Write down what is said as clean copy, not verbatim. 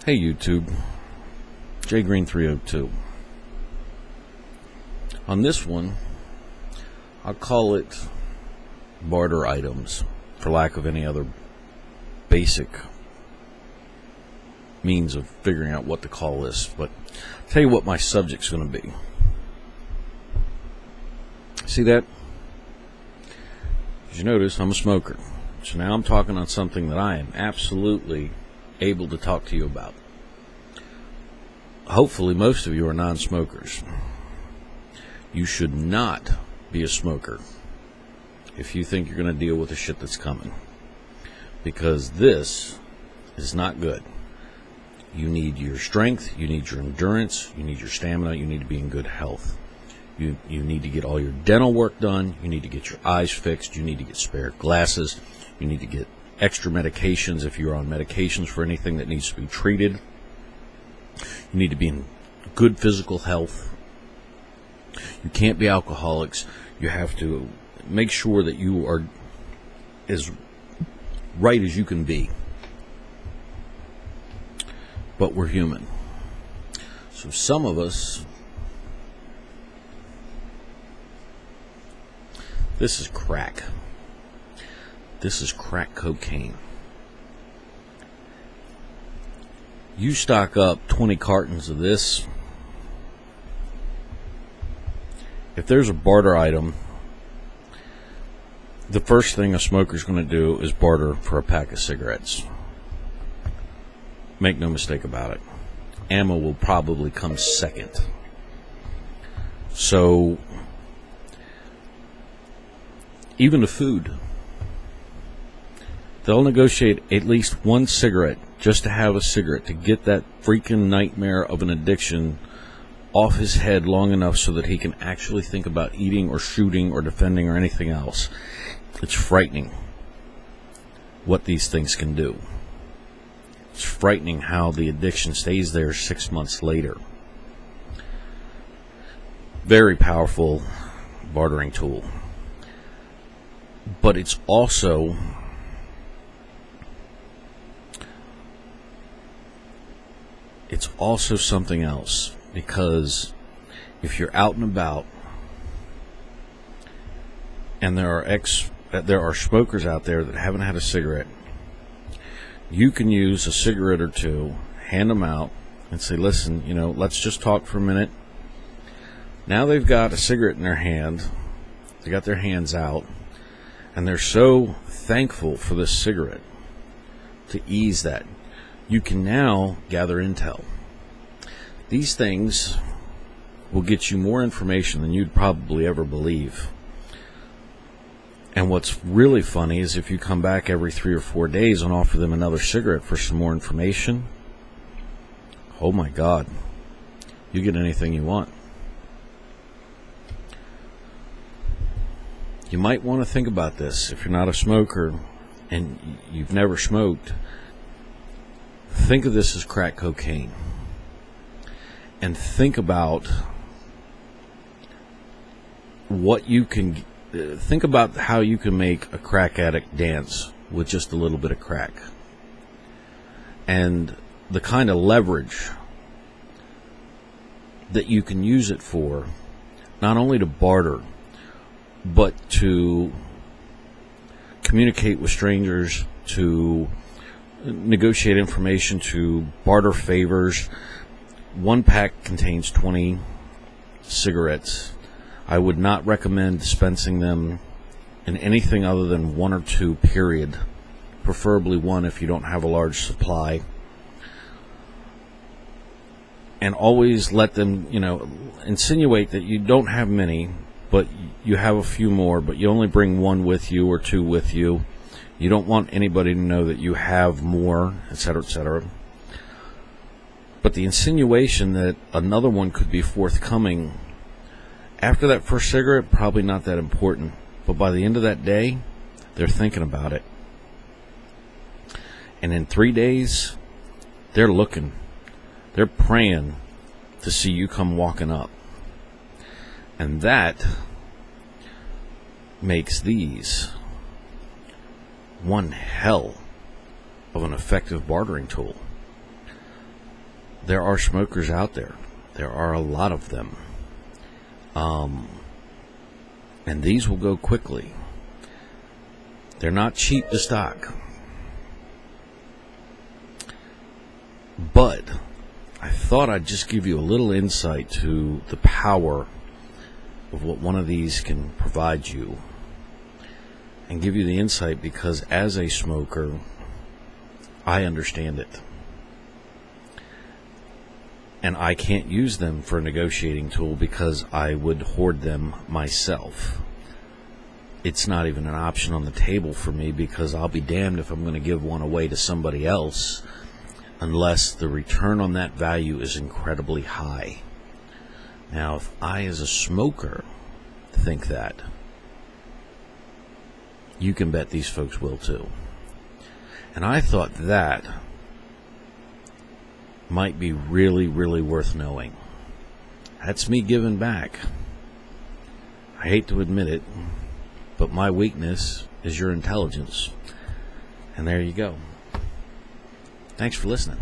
Hey YouTube, jgreen302. On this one, I'll call it barter items, for lack of any other basic means of figuring out what to call this. But I'll tell you what my subject's going to be. See that? As you notice, I'm a smoker. So now I'm talking on something that I am absolutely able to talk to you about. Hopefully most of you are non-smokers. You should not be a smoker if you think you're going to deal with the shit that's coming, because this is not good. You need your strength, you need your endurance, you need your stamina, you need to be in good health. You need to get all your dental work done, you need to get your eyes fixed, you need to get spare glasses, you need to get extra medications if you're on medications for anything that needs to be treated. You need to be in good physical health. You can't be alcoholics. You have to make sure that you are as right as you can be. But we're human. So some of us, this is crack. This is crack cocaine. You stock up 20 cartons of this. If there's a barter item, the first thing a smoker's going to do is barter for a pack of cigarettes. Make no mistake about it. Ammo will probably come second. So, even the food, they'll negotiate at least one cigarette just to have a cigarette, to get that freaking nightmare of an addiction off his head long enough so that he can actually think about eating or shooting or defending or anything else. It's frightening what these things can do. It's frightening how the addiction stays there 6 months later. Very powerful bartering tool. But it's also something else, because if you're out and about and there are smokers out there that haven't had a cigarette, you can use a cigarette or two, hand them out and say, listen, let's just talk for a minute. Now they've got a cigarette in their hand, they got their hands out, and they're so thankful for this cigarette. To ease that, you can now gather intel. These things will get you more information than you'd probably ever believe. And what's really funny is if you come back every 3 or 4 days and offer them another cigarette for some more information, oh my God, you get anything you want. You might want to think about this. If you're not a smoker and you've never smoked, think of this as crack cocaine. And think about what you can, think about how you can make a crack addict dance with just a little bit of crack. And the kind of leverage that you can use it for, not only to barter, but to communicate with strangers, to negotiate information, to barter favors. One pack contains 20 cigarettes. I would not recommend dispensing them in anything other than 1 or 2, period. Preferably 1 if you don't have a large supply. And always let them, insinuate that you don't have many, but you have a few more, but you only bring 1 with you or 2 with you. You don't want anybody to know that you have more, etc., etc. But the insinuation that another one could be forthcoming after that first cigarette, probably not that important. But by the end of that day, they're thinking about it. And in 3 days, they're looking. They're praying to see you come walking up. And that makes these one hell of an effective bartering tool. there are smokers out there. There are a lot of them. And these will go quickly. They're not cheap to stock. But I thought I'd just give you a little insight to the power of what one of these can provide you, and give you the insight because as a smoker, I understand it. And I can't use them for a negotiating tool because I would hoard them myself. It's not even an option on the table for me because I'll be damned if I'm going to give one away to somebody else unless the return on that value is incredibly high. Now, if I as a smoker think that, you can bet these folks will too. And I thought that might be really, really worth knowing. That's me giving back. I hate to admit it, but my weakness is your intelligence. And there you go. Thanks for listening.